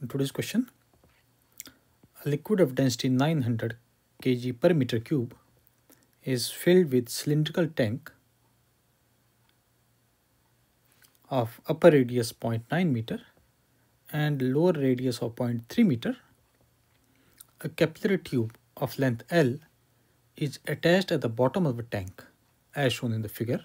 In today's question, a liquid of density 900 kg per meter cube is filled with cylindrical tank of upper radius 0.9 meter and lower radius of 0.3 meter. A capillary tube of length L is attached at the bottom of the tank as shown in the figure.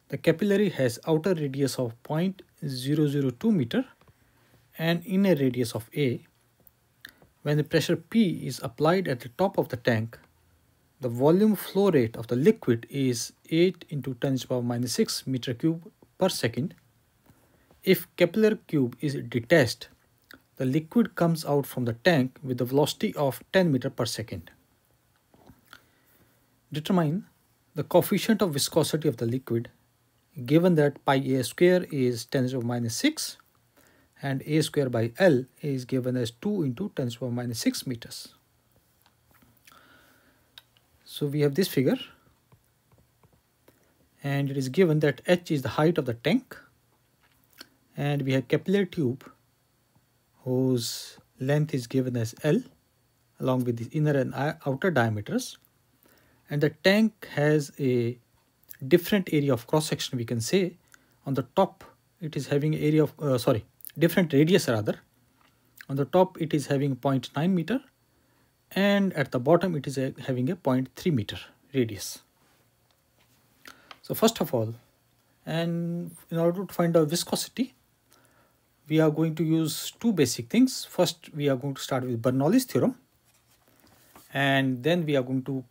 The capillary has outer radius of 0.002 meter and inner radius of A. When the pressure P is applied at the top of the tank, the volume flow rate of the liquid is 8 into 10 to the power minus 6 meter cube per second. If capillary tube is detached, the liquid comes out from the tank with the velocity of 10 meter per second. Determine the coefficient of viscosity of the liquid given that pi a square is 10 to the power minus 6 and a square by L is given as 2 into 10 to the power minus 6 meters. So we have this figure and it is given that H is the height of the tank and we have capillary tube whose length is given as L along with the inner and outer diameters, and the tank has a different area of cross section. We can say on the top it is having area of different radius rather. On the top it is having 0.9 meter and at the bottom it is having a 0.3 meter radius. So first of all, and in order to find out viscosity, we are going to use two basic things. First we are going to start with Bernoulli's theorem, and then we are going to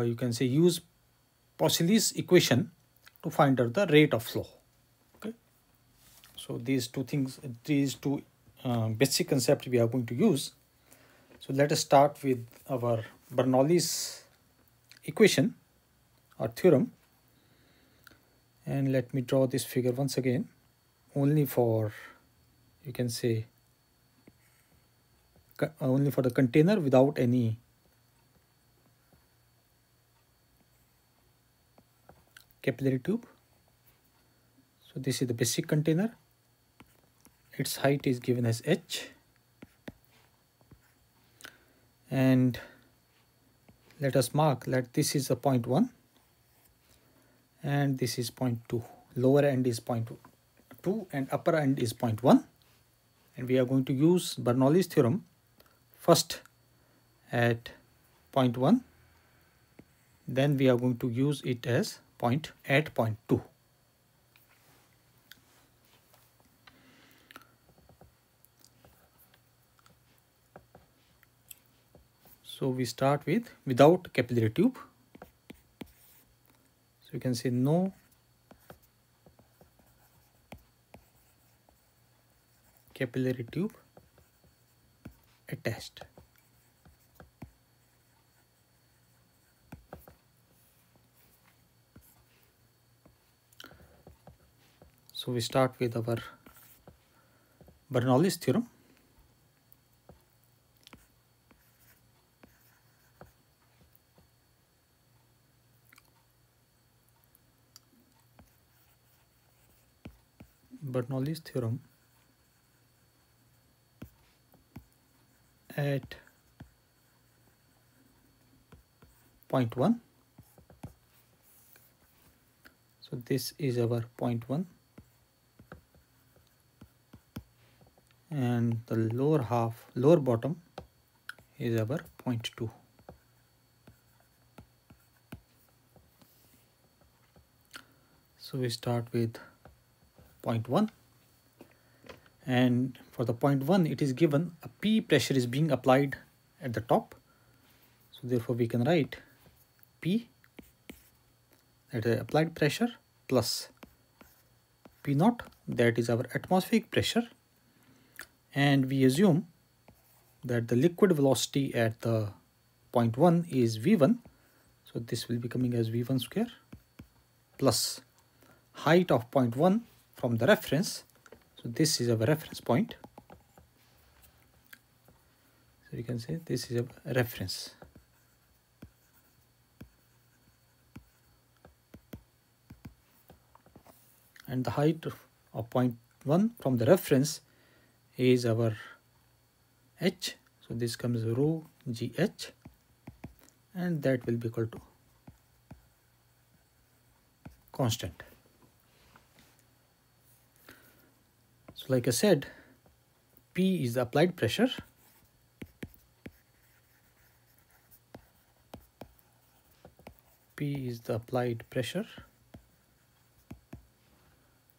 you can say use Paul's equation to find out the rate of flow. Okay, so these two basic concepts we are going to use. So let us start with our Bernoulli's equation or theorem, and let me draw this figure once again only for, you can say, only for the container without any capillary tube. So this is the basic container. Its height is given as H, and let us mark that this is a 0.1 and this is 0.2. Lower end is 0.2 and upper end is 0.1, and we are going to use Bernoulli's theorem first at 0.1, then we are going to use it as at 0.2. So we start with without capillary tube. So you can say no capillary tube attached. So we start with our Bernoulli's theorem. Bernoulli's theorem at 0.1. So this is our 0.1 and the lower bottom is our 0.2. So we start with 0.1, and for the 0.1 it is given a P pressure is being applied at the top. So therefore we can write P at the applied pressure plus P naught, that is our atmospheric pressure, and we assume that the liquid velocity at the 0.1 is V1. So this will be coming as V1 square plus height of 0.1 from the reference. So this is our reference point. So you can say this is a reference. And the height of 0.1 from the reference is our H. So this comes rho GH, and that will be equal to constant. So like I said, P is the applied pressure. P is the applied pressure.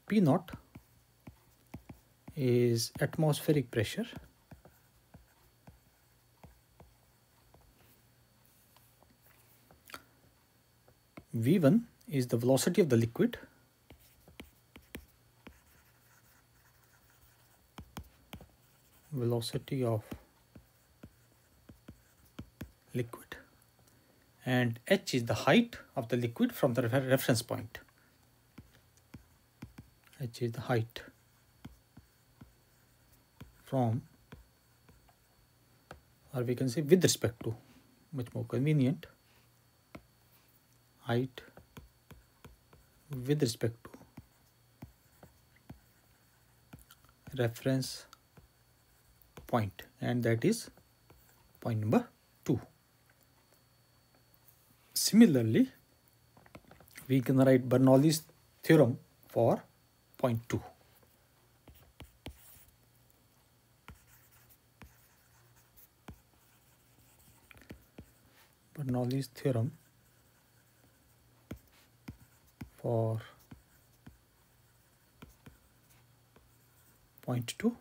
P naught is atmospheric pressure. V1 is the velocity of the liquid. Velocity of liquid. And H is the height of the liquid from the reference point. H is the height from, or we can say with respect to, much more convenient, height with respect to reference point, and that is point number 2. Similarly, we can write Bernoulli's theorem for point 2. Bernoulli's theorem for point 2.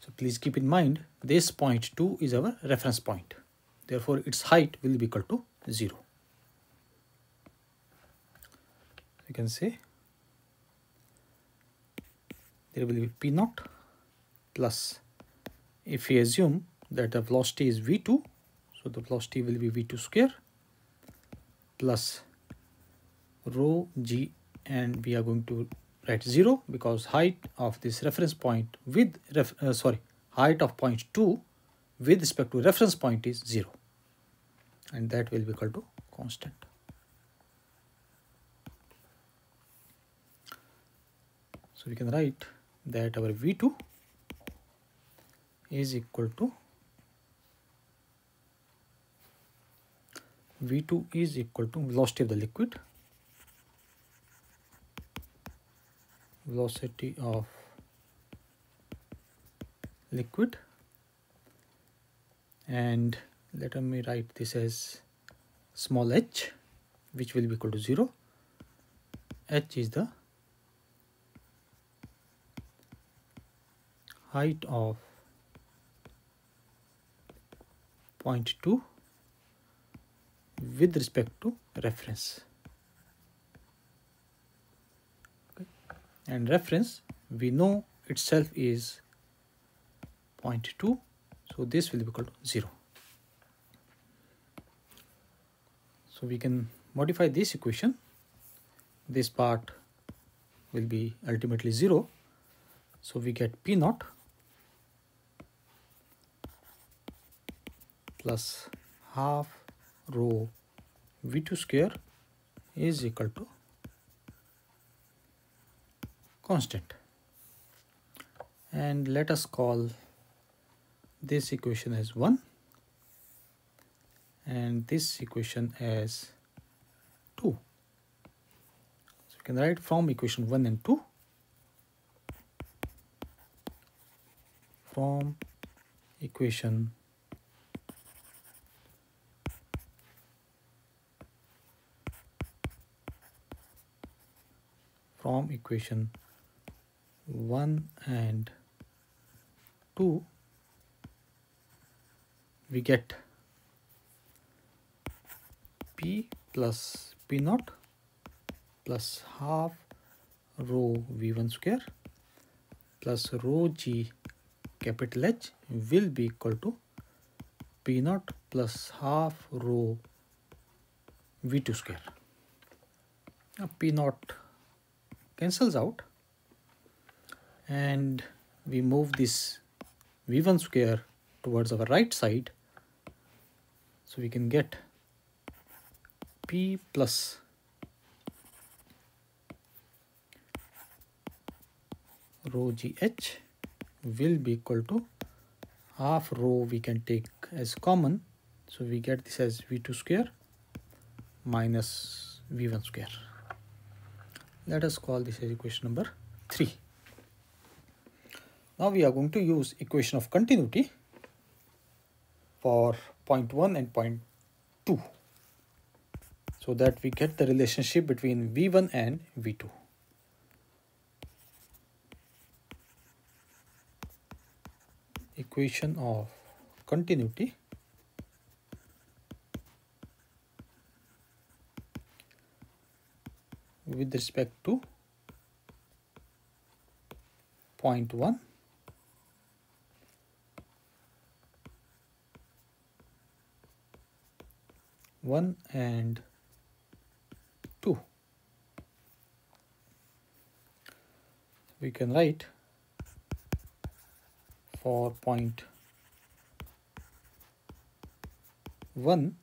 So please keep in mind, this point 2 is our reference point. Therefore, its height will be equal to 0. You can say there will be P naught plus, if we assume that the velocity is V2, so the velocity will be V2 square plus rho G, and we are going to write 0 because height of this reference point with height of point 2 with respect to reference point is 0, and that will be equal to constant. So we can write that our V2 is equal to velocity of the liquid, velocity of liquid, and let me write this as small h, which will be equal to 0. H is the height of point 2 with respect to reference. Okay. And reference, we know itself is point 2, so this will be equal to 0. So we can modify this equation. This part will be ultimately 0. So we get P naught plus half rho V2 square is equal to constant. And let us call this equation as 1 and this equation as 2. So we can write from equation 1 and 2. From equation 1 and 2, we get P plus P naught plus half rho V1 square plus rho G capital H will be equal to P naught plus half rho V2 square. Now P naught cancels out and we move this V1 square towards our right side, so we can get P plus rho GH will be equal to half rho we can take as common. So we get this as V2 square minus V1 square. Let us call this as equation number 3. Now we are going to use equation of continuity for point 1 and point 2 so that we get the relationship between V1 and V2. Equation of continuity with respect to point 1 and 2. We can write for point 1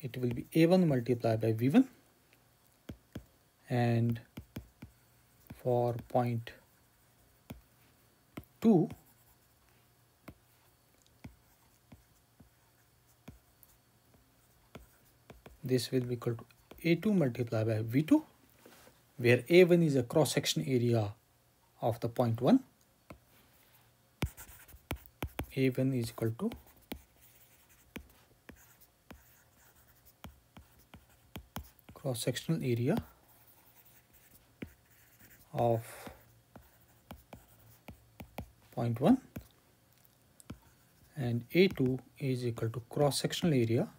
it will be A1 multiplied by V1, and for point 2 this will be equal to A2 multiplied by V2, where A1 is a cross-section area of the point 1. A1 is equal to cross-sectional area of point 1, and A2 is equal to cross-sectional area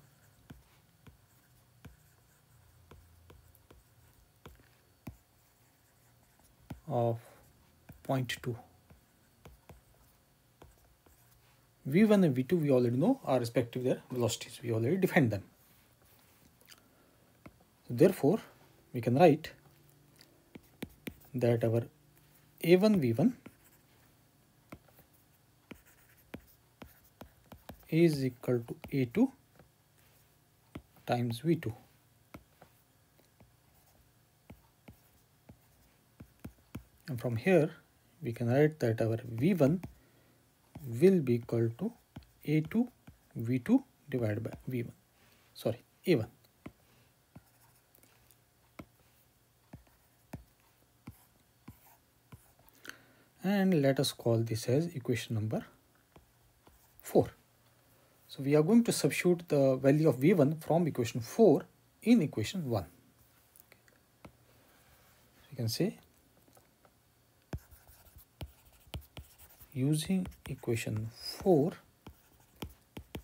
of point 2. V1 and V2 we already know are respective their velocities. We already defined them. So therefore, we can write that our A1 V1 is equal to A2 times V2. And from here, we can write that our V1 will be equal to A2 V2 divided by V1. Sorry, A1. And let us call this as equation number 4. So we are going to substitute the value of V1 from equation 4 in equation 1. So you can say, using equation 4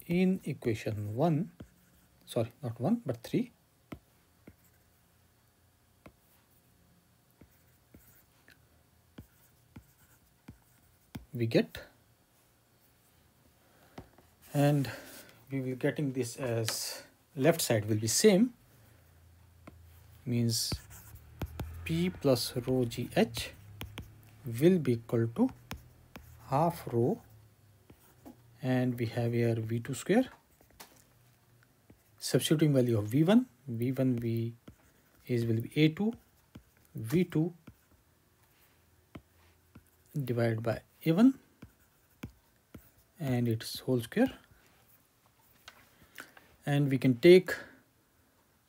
in equation 1, sorry, not 1 but 3, we get, and we will getting this as left side will be same, means P plus rho GH will be equal to half rho, and we have here V2 square, substituting value of V1 will be A2 V2 divided by A1 and its whole square, and we can take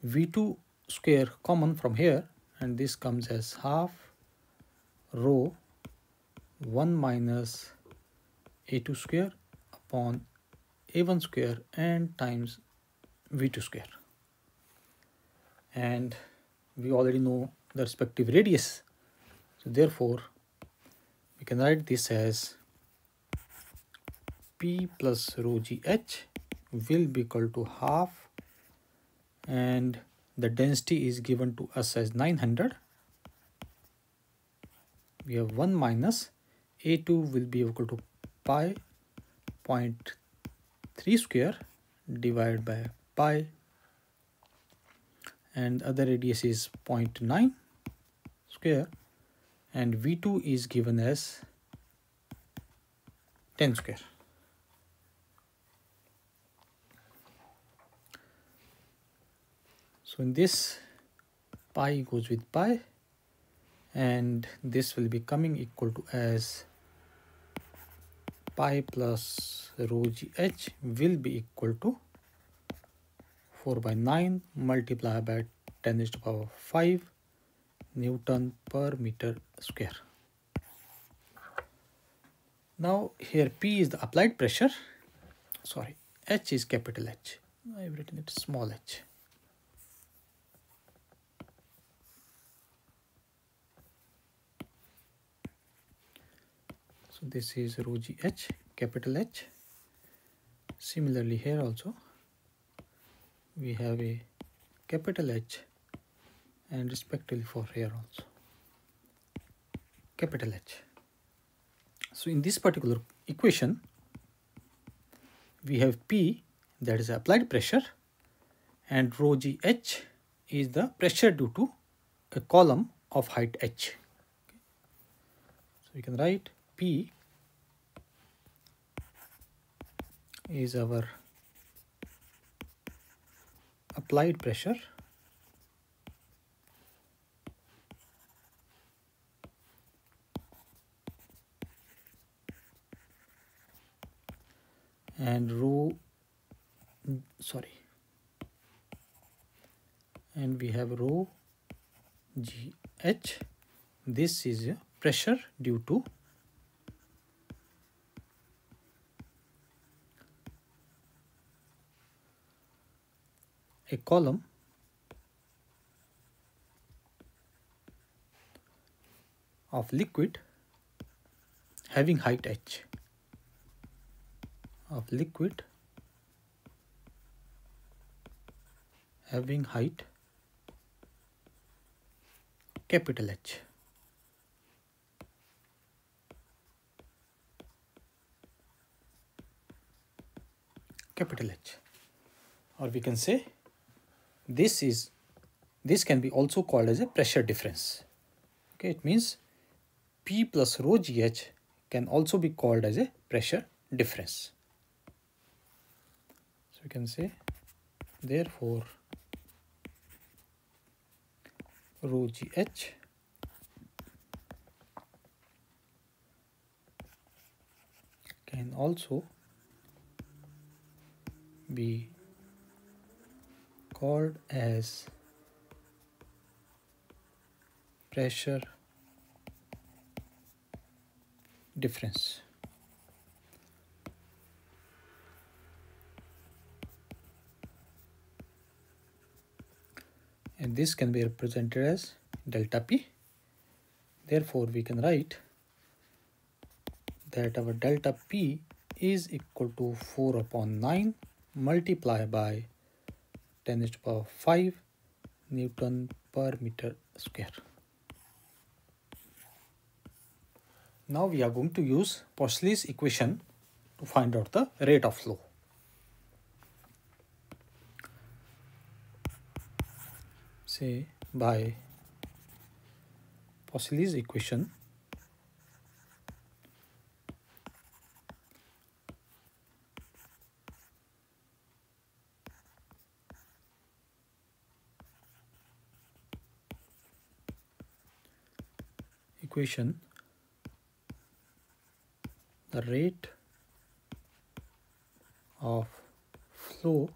V2 square common from here, and this comes as half rho 1 minus A2 square upon A1 square and times V2 square. And we already know the respective radius, so therefore we can write this as P plus rho GH will be equal to half, and the density is given to us as 900. We have 1 minus A2 will be equal to pi 0.3 square divided by pi, and other radius is 0.9 square, and V2 is given as 10 square. So in this, pi goes with pi, and this will be coming equal to as pi plus rho gh will be equal to 4 by 9 multiplied by 10 to the power 5 Newton per meter square. Now here P is the applied pressure, sorry, H is capital H. I have written it small h. So this is rho gh, capital H. Similarly here also we have a capital H and respectively for here also capital H. So in this particular equation we have P, that is applied pressure, and rho gh is the pressure due to a column of height h. So we can write P is our applied pressure and we have rho gh. This is a pressure due to a column of liquid having height h, of liquid having height capital H. Capital H, or we can say this can be also called as a pressure difference. Okay, it means P plus rho gh can also be called as a pressure difference. So we can say therefore rho gh can also be called as pressure difference. And this can be represented as delta P. Therefore, we can write that our delta P is equal to 4 upon 9 multiplied by 10 to the power 5 Newton per meter square. Now we are going to use Poiseuille's equation to find out the rate of flow. Say by Poiseuille's equation, the rate of flow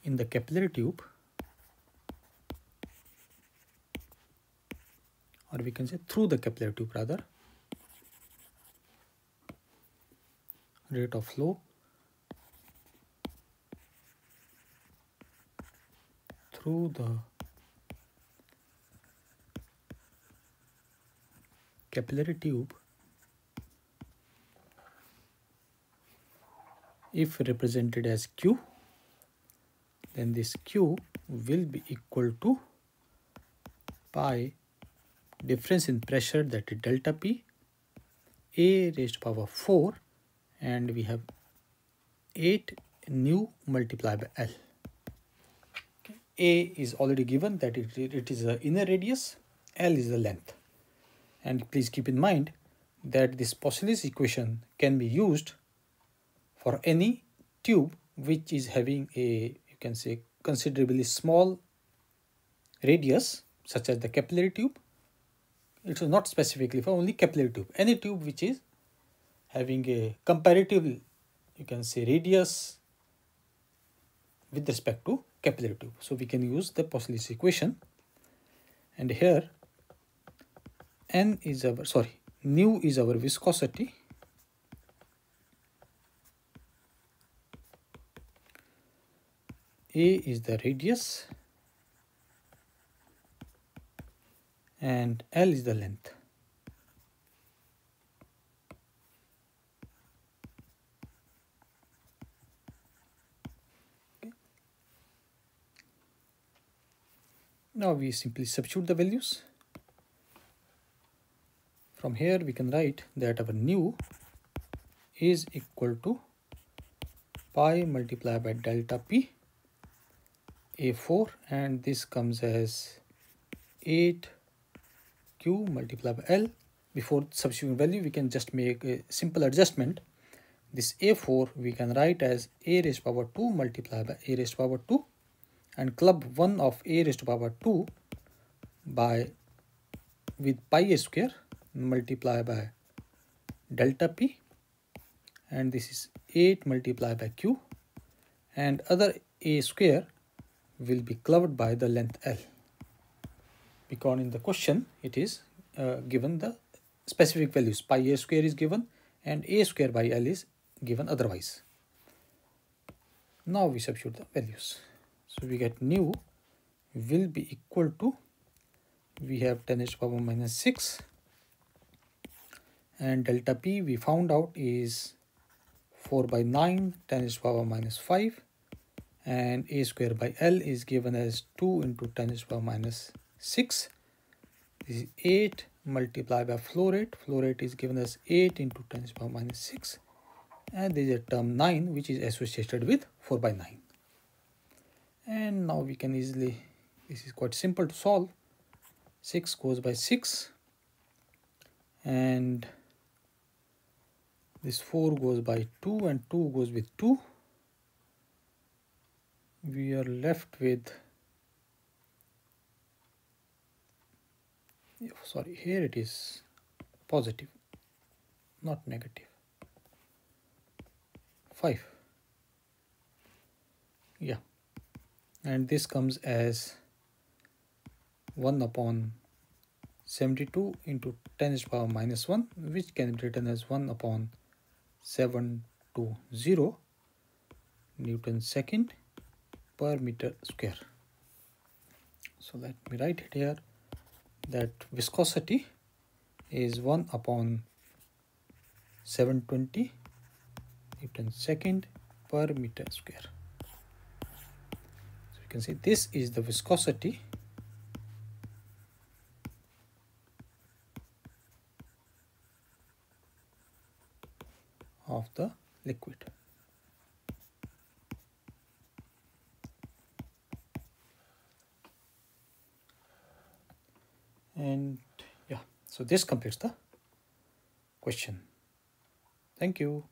in the capillary tube, or we can say through the capillary tube rather, rate of flow through the capillary tube if represented as Q, then this Q will be equal to pi difference in pressure, that is delta P, A raised to power 4, and we have 8 nu multiplied by L. Okay. A is already given, that it is the inner radius, L is the length. And please keep in mind that this Poiseuille's equation can be used for any tube which is having a, you can say, considerably small radius, such as the capillary tube. It is not specifically for only capillary tube. Any tube which is having a comparative, you can say, radius with respect to capillary tube. So we can use the Poiseuille's equation, and here nu is our viscosity, A is the radius, and L is the length. Okay. Now we simply substitute the values. From here we can write that our nu is equal to pi multiplied by delta P A4, and this comes as 8Q multiplied by L. Before substituting value, we can just make a simple adjustment. This A4 we can write as A raised to power 2 multiplied by A raised to power 2, and club 1 of A raised to power 2 with pi a square multiplied by delta P, and this is 8 multiplied by Q, and other A square will be clubbed by the length L, because in the question it is given the specific values. Pi a square is given and A square by L is given otherwise. Now we substitute the values. So we get nu will be equal to, we have 10 raised to power minus 6, and delta P we found out is 4 by 9, 10 raised to power minus 5, and A square by L is given as 2 into 10 raised to power minus 6. This is 8 multiplied by flow rate. Flow rate is given as 8 into 10 raised to power minus 6, and there is a term 9 which is associated with 4 by 9. And now we can easily, this is quite simple to solve. 6 goes by 6, and this 4 goes by 2, and 2 goes with 2. We are left with, sorry, here it is positive, not negative, 5. Yeah, and this comes as 1 upon 72 into 10 raised to power minus 1, which can be written as 1 upon 720 Newton second per meter square. So let me write it here, that viscosity is 1 upon 720 Newton second per meter square. So you can see this is the viscosity of the liquid. And yeah, so this completes the question. Thank you.